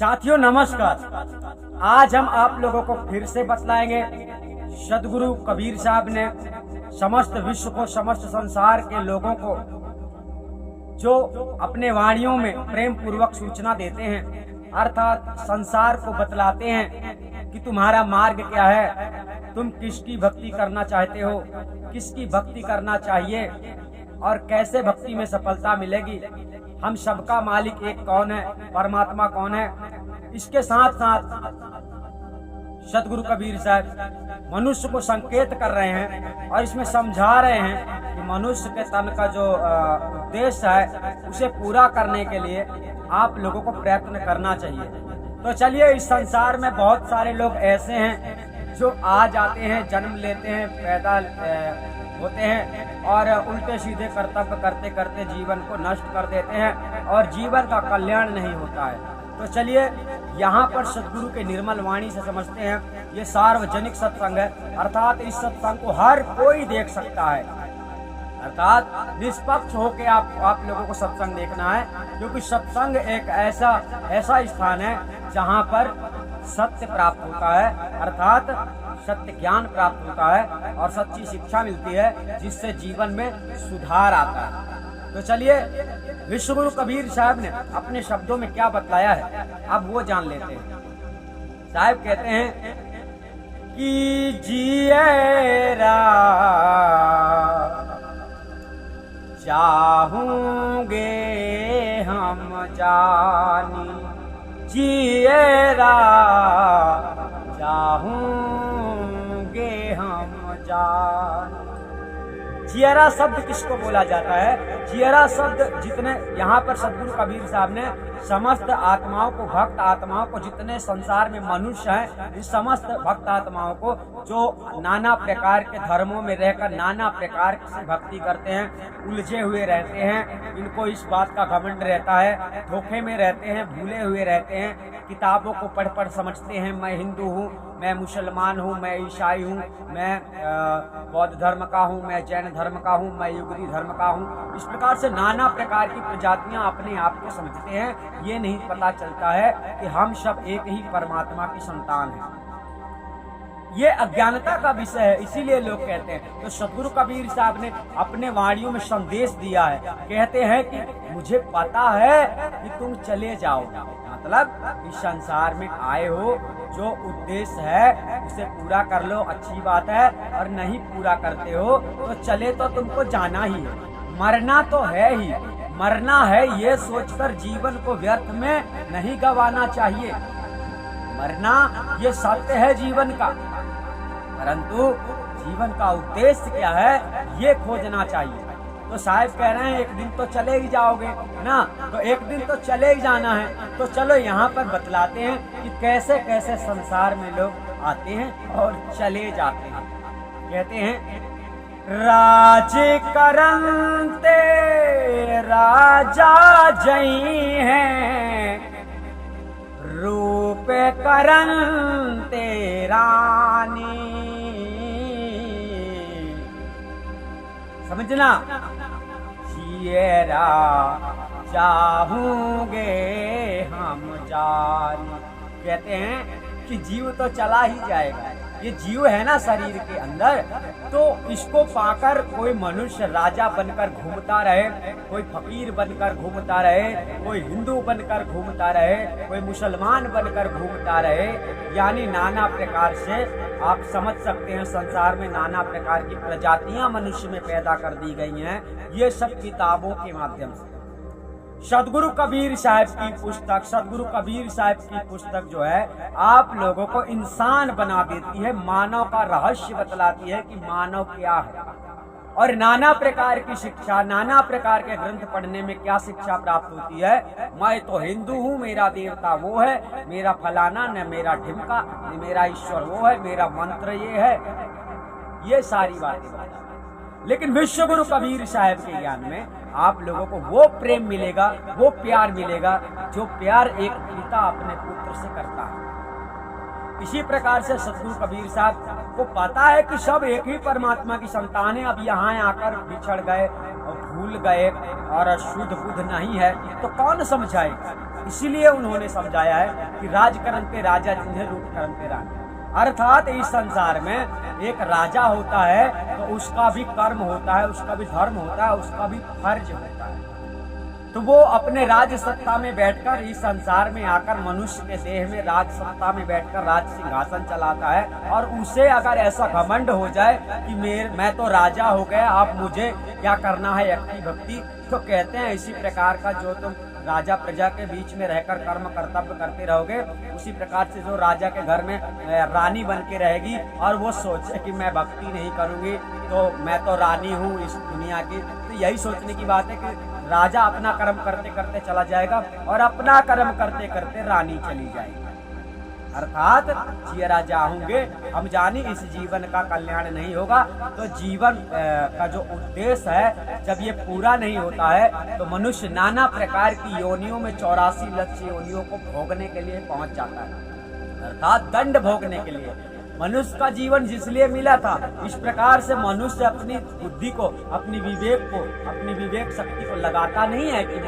साथियों नमस्कार। आज हम आप लोगों को फिर से बतलाएंगे सदगुरु कबीर साहब ने समस्त विश्व को, समस्त संसार के लोगों को जो अपने वाणियों में प्रेम पूर्वक सूचना देते हैं, अर्थात संसार को बतलाते हैं कि तुम्हारा मार्ग क्या है, तुम किसकी भक्ति करना चाहते हो, किसकी भक्ति करना चाहिए और कैसे भक्ति में सफलता मिलेगी। हम सबका मालिक एक कौन है, परमात्मा कौन है। इसके साथ साथ सदगुरु कबीर साहब मनुष्य को संकेत कर रहे हैं और इसमें समझा रहे हैं कि मनुष्य के तन का जो उद्देश्य है उसे पूरा करने के लिए आप लोगों को प्रयत्न करना चाहिए। तो चलिए, इस संसार में बहुत सारे लोग ऐसे हैं जो आ जाते हैं, जन्म लेते हैं, पैदा होते हैं और उल्टे सीधे कर्तव्य करते करते जीवन को नष्ट कर देते हैं और जीवन का कल्याण नहीं होता है। तो चलिए, यहाँ पर सदगुरु के निर्मल वाणी से समझते हैं। ये सार्वजनिक सत्संग है, अर्थात इस सत्संग को हर कोई देख सकता है, अर्थात निष्पक्ष होकर आप लोगों को सत्संग देखना है, क्योंकि सत्संग एक ऐसा स्थान है जहाँ पर सत्य प्राप्त होता है, अर्थात सत्य ज्ञान प्राप्त होता है और सच्ची शिक्षा मिलती है, जिससे जीवन में सुधार आता है। तो चलिए, विश्वगुरु कबीर साहब ने अपने शब्दों में क्या बतलाया है, अब वो जान लेते हैं। साहब कहते हैं कि जिएरा चाहूंगे हम जानी, जिएरा चाहूंगे हम जानी। जियरा शब्द किसको बोला जाता है? जियरा शब्द जितने यहाँ पर सदगुरु कबीर साहब ने समस्त आत्माओं को, भक्त आत्माओं को, जितने संसार में मनुष्य हैं, इस समस्त भक्त आत्माओं को जो नाना प्रकार के धर्मों में रहकर नाना प्रकार से भक्ति करते हैं, उलझे हुए रहते हैं, इनको इस बात का घमंड रहता है, धोखे में रहते हैं, भूले हुए रहते हैं, किताबों को पढ़ पढ़ समझते हैं मैं हिंदू हूँ, मैं मुसलमान हूँ, मैं ईसाई हूँ, मैं बौद्ध धर्म का हूँ, मैं जैन धर्म का हूँ, मैं युगरी धर्म का हूँ। इस प्रकार से नाना प्रकार की प्रजातियां अपने आप को समझते हैं। ये नहीं पता चलता है कि हम सब एक ही परमात्मा की संतान हैं। ये अज्ञानता का विषय है, इसीलिए लोग कहते हैं। तो सदगुरु कबीर साहब ने अपने वाणियों में संदेश दिया है, कहते हैं कि मुझे पता है कि तुम चले जाओ, मतलब इस संसार में आए हो, जो उद्देश्य है उसे पूरा कर लो, अच्छी बात है, और नहीं पूरा करते हो तो चले तो तुमको जाना ही है, मरना तो है ही, मरना है ये सोचकर जीवन को व्यर्थ में नहीं गंवाना चाहिए। मरना ये सत्य है जीवन का, परंतु जीवन का उद्देश्य क्या है ये खोजना चाहिए। तो साहब कह रहे हैं एक दिन तो चले ही जाओगे ना, तो एक दिन तो चले ही जाना है। तो चलो यहाँ पर बतलाते हैं कि कैसे कैसे संसार में लोग आते हैं और चले जाते हैं। कहते हैं राज करंते राजा जई हैं, रूप करंते रानी। समझना, जियरा चाहूंगे हम जानी। कहते हैं कि जीव तो चला ही जाएगा, ये जीव है ना शरीर के अंदर, तो इसको पाकर कोई मनुष्य राजा बनकर घूमता रहे, कोई फकीर बनकर घूमता रहे, कोई हिंदू बनकर घूमता रहे, कोई मुसलमान बनकर घूमता रहे, यानी नाना प्रकार से आप समझ सकते हैं संसार में नाना प्रकार की प्रजातियां मनुष्य में पैदा कर दी गई हैं। ये सब किताबों के माध्यम से सदगुरु कबीर साहब की पुस्तक, सदगुरु कबीर साहब की पुस्तक जो है आप लोगों को इंसान बना देती है, मानव का रहस्य बतलाती है कि मानव क्या है और नाना प्रकार की शिक्षा, नाना प्रकार के ग्रंथ पढ़ने में क्या शिक्षा प्राप्त होती है। मैं तो हिंदू हूँ, मेरा देवता वो है, मेरा फलाना न मेरा ढिमका, मेरा ईश्वर वो है, मेरा मंत्र ये है, ये सारी बातें। लेकिन विश्वगुरु कबीर साहब के ज्ञान में आप लोगों को वो प्रेम मिलेगा, वो प्यार मिलेगा जो प्यार एक पिता अपने पुत्र से करता है। इसी प्रकार से सदगुरु कबीर साहब को पता है कि सब एक ही परमात्मा की संतान है। अब यहाँ आकर बिछड़ गए और भूल गए और शुद्ध बुद्ध नहीं है तो कौन समझाएगा। इसीलिए उन्होंने समझाया है कि राजकर्म पे राजा जिन्हें रूप कर्म पे रानी। अर्थात इस संसार में एक राजा होता है तो उसका भी कर्म होता है, उसका भी धर्म होता है, उसका भी फर्ज होता है। तो वो अपने राज सत्ता में बैठकर इस संसार में आकर मनुष्य के देह में राज सत्ता में बैठकर राज सिंहासन चलाता है। और उसे अगर ऐसा घमंड हो जाए कि मैं तो राजा हो गया, आप मुझे क्या करना है यज्ञ भक्ति, तो कहते हैं इसी प्रकार का जो तुम राजा प्रजा के बीच में रहकर कर्म कर्तव्य करते रहोगे, उसी प्रकार से जो राजा के घर में रानी बन के रहेगी और वो सोचे कि मैं भक्ति नहीं करूंगी तो मैं तो रानी हूँ इस दुनिया की, तो यही सोचने की बात है कि राजा अपना कर्म करते करते चला जाएगा और अपना कर्म करते करते रानी चली जाएगी। अर्थात जिया राजा होंगे हम जानी इस जीवन का कल्याण नहीं होगा। तो जीवन का जो उद्देश्य है जब ये पूरा नहीं होता है तो मनुष्य नाना प्रकार की योनियों में 84 लक्ष्य योनियों को भोगने के लिए पहुंच जाता है, अर्थात दंड भोगने के लिए। मनुष्य का जीवन जिसलिए मिला था, इस प्रकार से मनुष्य अपनी बुद्धि को, अपनी विवेक शक्ति को लगाता नहीं है कि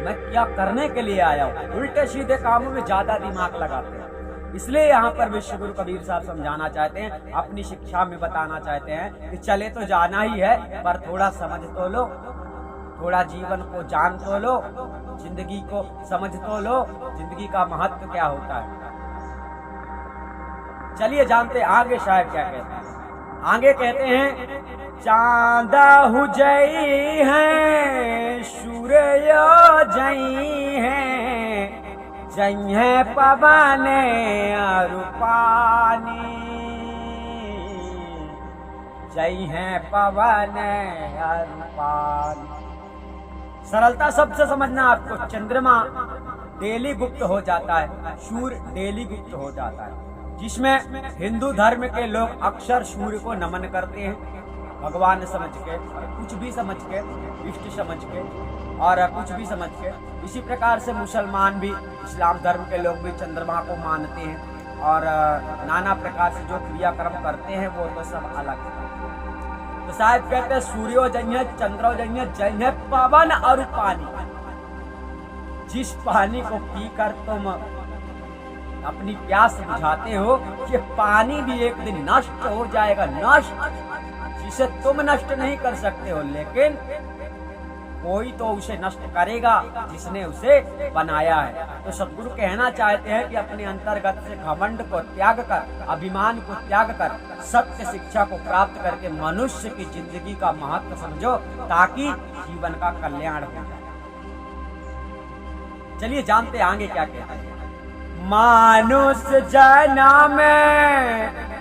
मैं क्या करने के लिए आया हूँ, उल्टे सीधे कामों में ज्यादा दिमाग लगाते हैं। इसलिए यहाँ पर विश्व गुरु कबीर साहब समझाना चाहते हैं, अपनी शिक्षा में बताना चाहते हैं कि चले तो जाना ही है पर थोड़ा समझ तो लो, थोड़ा जीवन को जान तो लो, जिंदगी को समझ तो लो, जिंदगी का महत्व क्या होता है। चलिए जानते आगे शायद क्या कहते हैं। आगे कहते हैं चांदा हुजई है सूर्य जई है, जई है पवन और पानी, जई है पवन और पानी। सरलता सबसे समझना आपको, चंद्रमा डेली गुप्त हो जाता है, सूर्य डेली गुप्त हो जाता है, जिसमें हिंदू धर्म के लोग अक्सर सूर्य को नमन करते हैं, भगवान समझ के, कुछ भी समझ के, इष्ट समझ के और कुछ भी समझ के। इसी प्रकार से मुसलमान भी, इस्लाम धर्म के लोग भी चंद्रमा को मानते हैं और नाना प्रकार से जो क्रियाक्रम करते हैं वो तो सब अलग है। तो साहब कहते हैं सूर्यो जय चंद्रो जय पवन और पानी। जिस पानी को पीकर तुम अपनी प्यास बुझाते हो, ये पानी भी एक दिन नष्ट हो जाएगा, नष्ट, जिसे तुम नष्ट नहीं कर सकते हो, लेकिन कोई तो उसे नष्ट करेगा जिसने उसे बनाया है। तो सद्गुरु कहना चाहते हैं कि अपने अंतर्गत से घमंड को त्याग कर, अभिमान को त्याग कर, सत्य शिक्षा को प्राप्त करके मनुष्य की जिंदगी का महत्व समझो, ताकि जीवन का कल्याण हो जाए। चलिए जानते आगे क्या कहते हैं। मानुष जन्म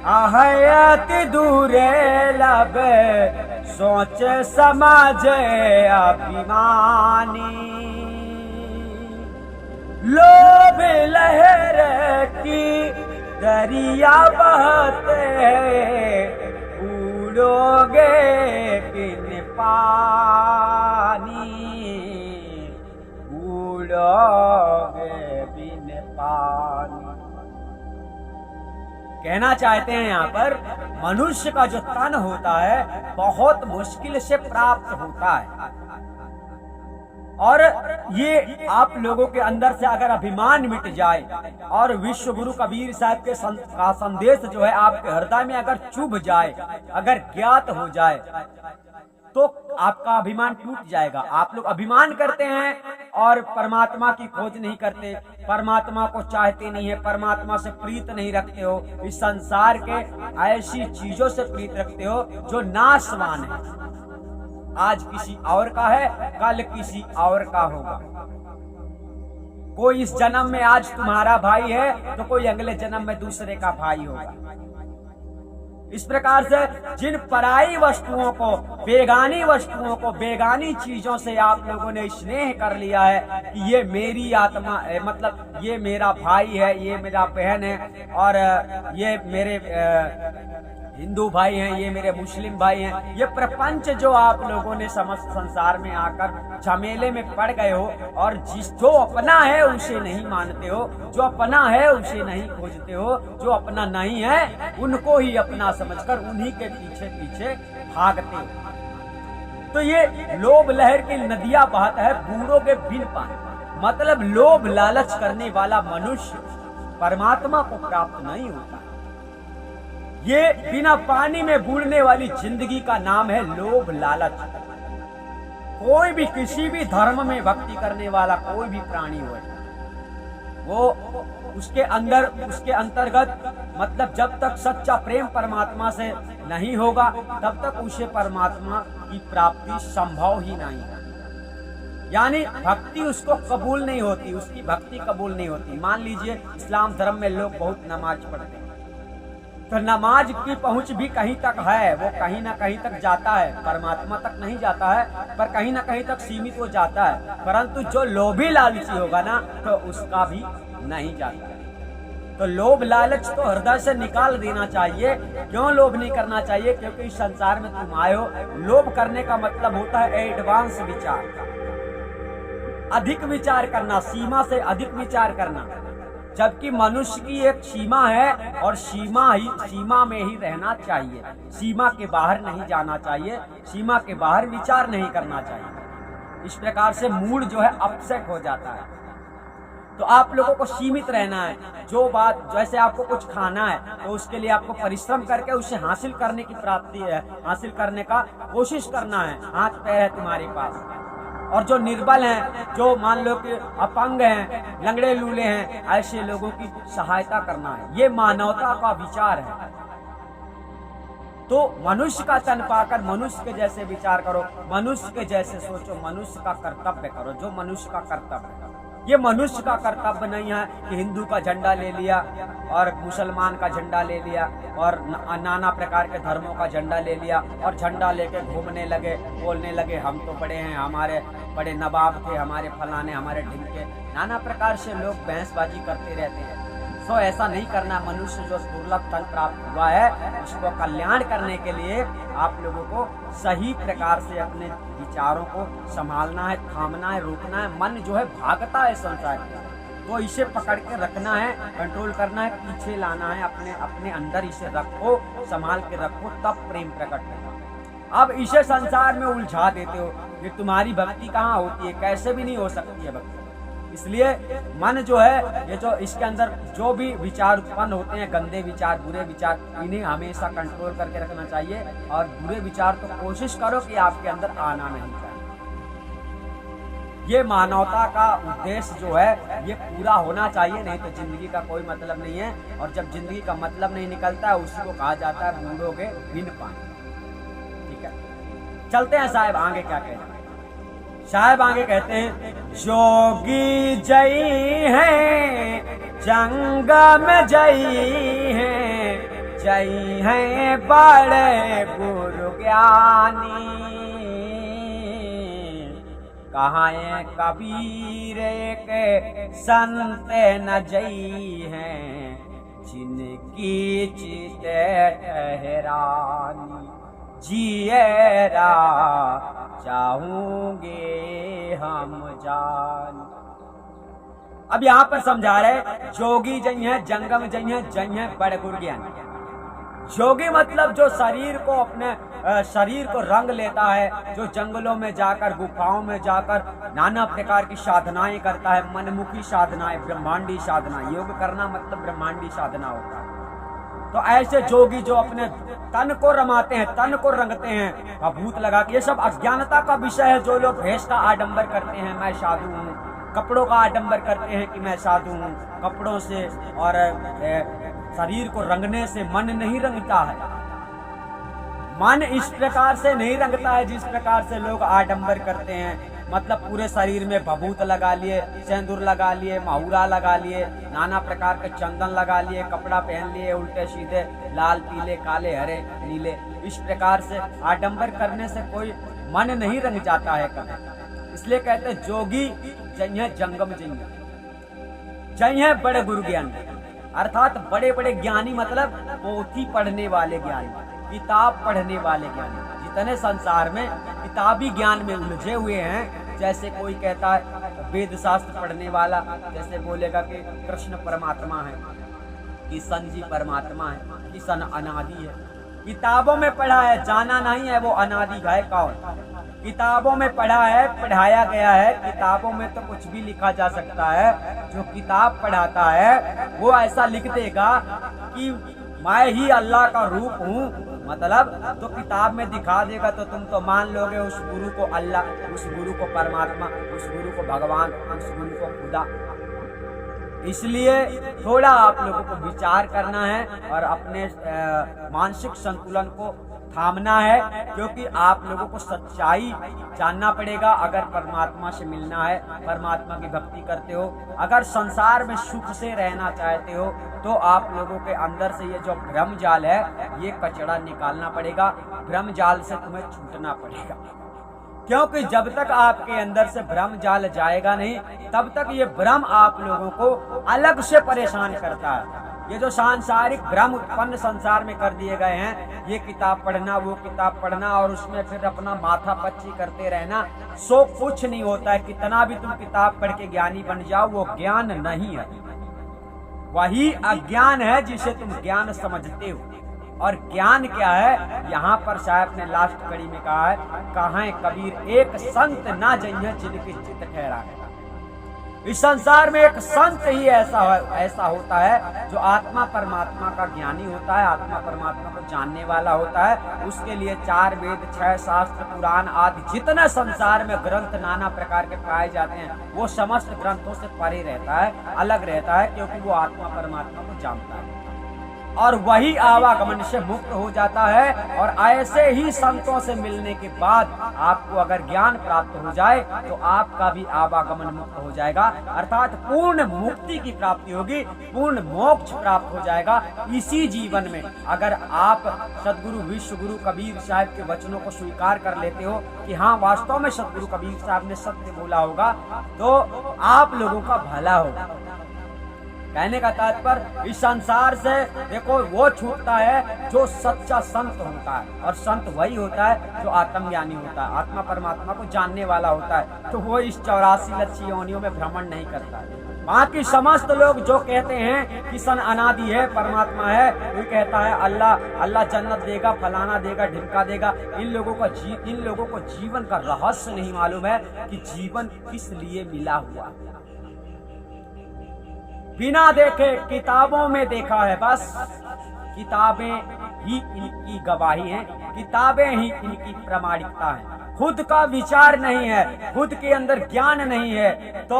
आहयत दूरे लब, सोच समझ अभिमानी, लोभ लहर की दरिया बहते उड़ोगे बिन पानी, उड़ोगे बिन पानी। कहना चाहते हैं यहाँ पर मनुष्य का जो तन होता है बहुत मुश्किल से प्राप्त होता है, और ये आप लोगों के अंदर से अगर अभिमान मिट जाए और विश्व गुरु कबीर साहब के का संदेश जो है आपके हृदय में अगर चुभ जाए, अगर ज्ञात हो जाए, तो आपका अभिमान टूट जाएगा। आप लोग अभिमान करते हैं और परमात्मा की खोज नहीं करते, परमात्मा को चाहते नहीं है, परमात्मा से प्रीत नहीं रखते हो, इस संसार के ऐसी चीजों से प्रीत रखते हो जो नाशवान है। आज किसी और का है, कल किसी और का होगा। कोई इस जन्म में आज तुम्हारा भाई है तो कोई अगले जन्म में दूसरे का भाई होगा। इस प्रकार से जिन पराई वस्तुओं को, बेगानी वस्तुओं को, बेगानी चीजों से आप लोगों ने स्नेह कर लिया है कि ये मेरी आत्मा है, मतलब ये मेरा भाई है, ये मेरा बहन है, और ये मेरे हिंदू भाई हैं, ये मेरे मुस्लिम भाई हैं, ये प्रपंच जो आप लोगों ने समस्त संसार में आकर झमेले में पड़ गए हो, और जो अपना है उसे नहीं मानते हो, जो अपना है उसे नहीं खोजते हो, जो अपना नहीं है उनको ही अपना समझकर उन्हीं के पीछे पीछे भागते हो। तो ये लोभ लहर की नदियां बहता है बूढ़ों के बिन पानी। मतलब लोभ लालच करने वाला मनुष्य परमात्मा को प्राप्त नहीं होता। ये बिना पानी में बूढ़ने वाली जिंदगी का नाम है लोभ लालच। कोई भी किसी भी धर्म में भक्ति करने वाला कोई भी प्राणी हो, वो उसके अंतर्गत मतलब जब तक सच्चा प्रेम परमात्मा से नहीं होगा तब तक उसे परमात्मा की प्राप्ति संभव ही नहीं है। यानी भक्ति उसको कबूल नहीं होती, उसकी भक्ति कबूल नहीं होती। मान लीजिए इस्लाम धर्म में लोग बहुत नमाज पढ़ते हैं, तो नमाज की पहुंच भी कहीं तक है, वो कहीं ना कहीं तक जाता है, परमात्मा तक नहीं जाता है पर कहीं ना कहीं तक सीमित हो जाता है। परंतु जो लोभी लालची होगा ना तो उसका भी नहीं जाता है। तो लोभ लालच तो हृदय से निकाल देना चाहिए। क्यों लोभ नहीं करना चाहिए? क्योंकि इस संसार में तुम आए हो। लोभ करने का मतलब होता है एडवांस विचार, अधिक विचार करना, सीमा से अधिक विचार करना। जबकि मनुष्य की एक सीमा है और सीमा में ही रहना चाहिए, सीमा के बाहर नहीं जाना चाहिए, सीमा के बाहर विचार नहीं करना चाहिए। इस प्रकार से मूड जो है अपसेट हो जाता है। तो आप लोगों को सीमित रहना है। जो बात, जैसे आपको कुछ खाना है तो उसके लिए आपको परिश्रम करके उसे हासिल करने की प्राप्ति है, हासिल करने का कोशिश करना है। हाथ पैर है तुम्हारे पास। और जो निर्बल हैं, जो मान लो कि अपंग हैं, लंगड़े लूले हैं, ऐसे लोगों की सहायता करना है। ये मानवता का विचार है। तो मनुष्य का तन पाकर मनुष्य के जैसे विचार करो, मनुष्य के जैसे सोचो, मनुष्य का कर्तव्य करो जो मनुष्य का कर्तव्य है। ये मनुष्य का कर्तव्य नहीं है कि हिंदू का झंडा ले लिया और मुसलमान का झंडा ले लिया और नाना प्रकार के धर्मों का झंडा ले लिया और झंडा लेके घूमने लगे, बोलने लगे हम तो बड़े हैं, हमारे बड़े नवाब थे, हमारे फलाने, हमारे ढिमके। नाना प्रकार से लोग बहसबाजी करते रहते हैं। तो ऐसा नहीं करना। मनुष्य जो दुर्लभ तन प्राप्त हुआ है उसको कल्याण करने के लिए आप लोगों को सही प्रकार से अपने विचारों को संभालना है, थामना है, रोकना है। मन जो है भागता है संसार में, तो इसे पकड़ के रखना है, कंट्रोल करना है, पीछे लाना है, अपने अंदर इसे रखो, संभाल के रखो, तब प्रेम प्रकट होगा। अब इसे संसार में उलझा देते हो कि तुम्हारी भक्ति कहाँ होती है, कैसे भी नहीं हो सकती है भक्ति। इसलिए मन जो है, ये जो इसके अंदर जो भी विचार उत्पन्न होते हैं, गंदे विचार, बुरे विचार, इन्हें हमेशा कंट्रोल करके रखना चाहिए। और बुरे विचार तो कोशिश करो कि आपके अंदर आना नहीं चाहिए। ये मानवता का उद्देश्य जो है ये पूरा होना चाहिए, नहीं तो जिंदगी का कोई मतलब नहीं है। और जब जिंदगी का मतलब नहीं निकलता है उसी को कहा जाता है बूढ़ोगे बिन पानी। ठीक है, चलते हैं साहब आगे क्या कहते हैं। साहब आगे कहते हैं, जोगी जई हैं जंगम जई हैं बड़े गुरु ज्ञानी। कहाँ कबीर के संत न जई हैं जिनकी चिते ठहरानी। जिएरा चाहूंगे हम जान। अब यहाँ पर समझा रहे जोगी जई हैं, जंगम जई हैं बड़े गुरु ज्ञानी। जोगी मतलब जो शरीर को अपने शरीर को रंग लेता है, जो जंगलों में जाकर, गुफाओं में जाकर नाना प्रकार की साधनाएं करता है, मनमुखी साधनाएं, ब्रह्मांडी साधना। योग करना मतलब ब्रह्मांडी साधना होता है। तो ऐसे जोगी जो अपने तन को रमाते हैं, तन को रंगते हैं भभूत लगा के, ये सब अज्ञानता का विषय है। जो लोग भेष का आडंबर करते हैं, मैं साधु हूँ, कपड़ों का आडंबर करते हैं कि मैं साधु हूँ, कपड़ों से और शरीर को रंगने से मन नहीं रंगता है। मन इस प्रकार से नहीं रंगता है जिस प्रकार से लोग आडंबर करते हैं। मतलब पूरे शरीर में भभूत लगा लिए, सिंदूर लगा लिए, माहुरा लगा लिए, नाना प्रकार के चंदन लगा लिए, कपड़ा पहन लिए उल्टे सीधे, लाल पीले काले हरे नीले। इस प्रकार से आडंबर करने से कोई मन नहीं रंग जाता है कभी। इसलिए कहते हैं जोगी जई हैं जंगम जई हैं बड़े गुरु ज्ञानी। अर्थात बड़े बड़े ज्ञानी मतलब पोथी पढ़ने वाले ज्ञानी, किताब पढ़ने वाले ज्ञानी। जितने संसार में किताबी ज्ञान में उलझे हुए हैं, जैसे कोई कहता है वेद शास्त्र पढ़ने वाला, जैसे बोलेगा कि कृष्ण परमात्मा है, किशन जी परमात्मा है, किशन अनादि है। किताबों में पढ़ा है, जाना नहीं है वो अनादि है कौन। किताबों में पढ़ा है, पढ़ाया गया है। किताबों में तो कुछ भी लिखा जा सकता है। जो किताब पढ़ाता है वो ऐसा लिख देगा कि मैं ही अल्लाह का रूप हूँ, मतलब तो किताब में दिखा देगा तो तुम तो मान लोगे उस गुरु को अल्लाह, उस गुरु को परमात्मा, उस गुरु को भगवान, उस गुरु को खुदा। इसलिए थोड़ा आप लोगों को विचार करना है और अपने मानसिक संतुलन को थामना है, क्योंकि आप लोगों को सच्चाई जानना पड़ेगा। अगर परमात्मा से मिलना है, परमात्मा की भक्ति करते हो, अगर संसार में सुख से रहना चाहते हो, तो आप लोगों के अंदर से ये जो भ्रम जाल है, ये कचरा निकालना पड़ेगा। भ्रम जाल से तुम्हें छूटना पड़ेगा, क्योंकि जब तक आपके अंदर से भ्रम जाल जाएगा नहीं, तब तक ये भ्रम आप लोगों को अलग से परेशान करता है। ये जो सांसारिक भ्रम उत्पन्न संसार में कर दिए गए हैं, ये किताब पढ़ना, वो किताब पढ़ना और उसमें फिर अपना माथा पच्ची करते रहना, सो कुछ नहीं होता है। कितना भी तुम किताब पढ़ के ज्ञानी बन जाओ, वो ज्ञान नहीं है, वही अज्ञान है जिसे तुम ज्ञान समझते हो। और ज्ञान क्या है, यहाँ पर साहब ने लास्ट कड़ी में कहा है, कहाँ है कबीर, एक संत ना जइहे जिनके चित्त ठहरा है। इस संसार में एक संत ही ऐसा होता है जो आत्मा परमात्मा का ज्ञानी होता है, आत्मा परमात्मा को जानने वाला होता है। उसके लिए 4 वेद, 6 शास्त्र, पुराण आदि जितने संसार में ग्रंथ नाना प्रकार के पाए जाते हैं, वो समस्त ग्रंथों से परे रहता है, अलग रहता है, क्योंकि वो आत्मा परमात्मा को जानता है और वही आवागमन से मुक्त हो जाता है। और ऐसे ही संतों से मिलने के बाद आपको अगर ज्ञान प्राप्त हो जाए तो आपका भी आवागमन मुक्त हो जाएगा, अर्थात पूर्ण मुक्ति की प्राप्ति होगी, पूर्ण मोक्ष प्राप्त हो जाएगा इसी जीवन में। अगर आप सदगुरु विश्व गुरु कबीर साहब के वचनों को स्वीकार कर लेते हो कि हाँ वास्तव में सदगुरु कबीर साहब ने सत्य बोला होगा, तो आप लोगों का भला होगा। कहने का तात्पर्य इस संसार से देखो वो छूटता है जो सच्चा संत होता है, और संत वही होता है जो आत्मज्ञानी होता है, आत्मा परमात्मा को जानने वाला होता है। तो वो इस 84 लक्ष्य योनियों में भ्रमण नहीं करता है। बाकी समस्त लोग जो कहते हैं कि सन अनादि है, परमात्मा है, वो कहता है अल्लाह जन्नत देगा, फलाना देगा, ढिमका देगा। इन लोगों को जीवन का रहस्य नहीं मालूम है कि जीवन किस लिए मिला हुआ। बिना देखे किताबों में देखा है, बस किताबें ही इनकी गवाही हैं, किताबें ही इनकी प्रामाणिकता है। खुद का विचार नहीं है, खुद के अंदर ज्ञान नहीं है, तो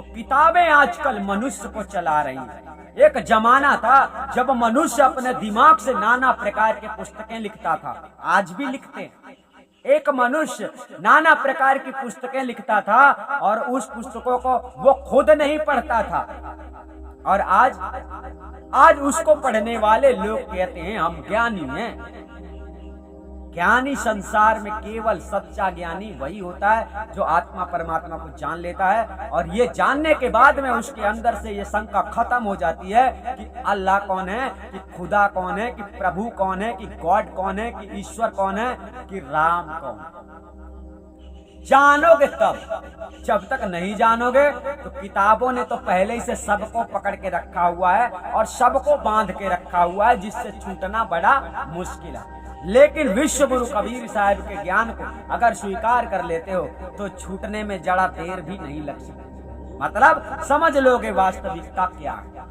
किताबें आजकल मनुष्य को चला रही हैं। एक जमाना था जब मनुष्य अपने दिमाग से नाना प्रकार के पुस्तकें लिखता था, आज भी लिखते हैं। एक मनुष्य नाना प्रकार की पुस्तकें लिखता था और उस पुस्तकों को वो खुद नहीं पढ़ता था, और आज उसको पढ़ने वाले लोग कहते हैं हम ज्ञानी हैं। ज्ञानी संसार में केवल सच्चा ज्ञानी वही होता है जो आत्मा परमात्मा को जान लेता है, और ये जानने के बाद में उसके अंदर से ये शंका खत्म हो जाती है कि अल्लाह कौन है, कि खुदा कौन है, कि प्रभु कौन है, कि गॉड कौन है, कि ईश्वर कौन है, कि राम कौन है। जानोगे तब, जब तक नहीं जानोगे तो किताबों ने तो पहले ही से सबको पकड़ के रखा हुआ है और सबको बांध के रखा हुआ है, जिससे छूटना बड़ा मुश्किल है। लेकिन विश्व गुरु कबीर साहब के ज्ञान को अगर स्वीकार कर लेते हो तो छूटने में जरा देर भी नहीं लग सकती। मतलब समझ लोगे वास्तविकता क्या है।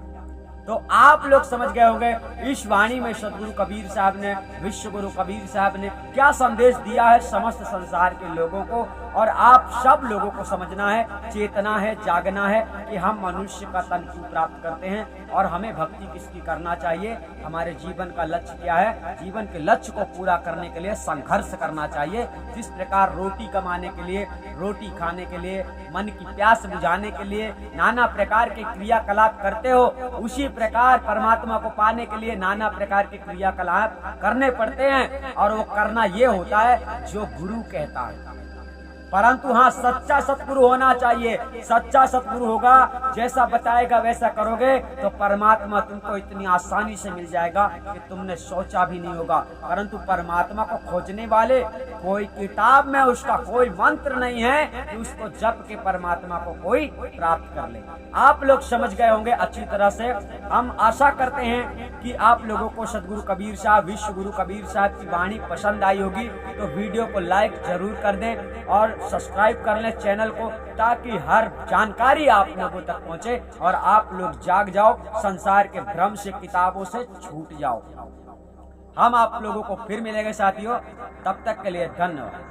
तो आप लोग समझ गए होंगे इस वाणी में सदगुरु कबीर साहब ने, विश्व गुरु कबीर साहब ने क्या संदेश दिया है समस्त संसार के लोगों को। और आप सब लोगों को समझना है, चेतना है, जागना है कि हम मनुष्य का तन क्यों प्राप्त करते हैं और हमें भक्ति किसकी करना चाहिए, हमारे जीवन का लक्ष्य क्या है। जीवन के लक्ष्य को पूरा करने के लिए संघर्ष करना चाहिए। जिस प्रकार रोटी कमाने के लिए, रोटी खाने के लिए, मन की प्यास बुझाने के लिए नाना प्रकार के क्रियाकलाप करते हो, उसी प्रकार परमात्मा को पाने के लिए नाना प्रकार के क्रियाकलाप करने पड़ते हैं। और वो करना ये होता है जो गुरु कहता है। परंतु हाँ, सच्चा सतगुरु होना चाहिए। सच्चा सतगुरु होगा, जैसा बताएगा वैसा करोगे तो परमात्मा तुमको इतनी आसानी से मिल जाएगा कि तुमने सोचा भी नहीं होगा। परंतु परमात्मा को खोजने वाले कोई किताब में उसका कोई मंत्र नहीं है कि उसको जप के परमात्मा को कोई प्राप्त कर ले। आप लोग समझ गए होंगे अच्छी तरह से। हम आशा करते हैं कि आप लोगों को सदगुरु कबीर साहब, विश्व गुरु कबीर साहब की वाणी पसंद आई होगी। तो वीडियो को लाइक जरूर कर दें और सब्सक्राइब कर लें चैनल को, ताकि हर जानकारी आप लोगों तक पहुंचे और आप लोग जाग जाओ, संसार के भ्रम से, किताबों से छूट जाओ। हम आप लोगों को फिर मिलेंगे साथियों, तब तक के लिए धन्यवाद।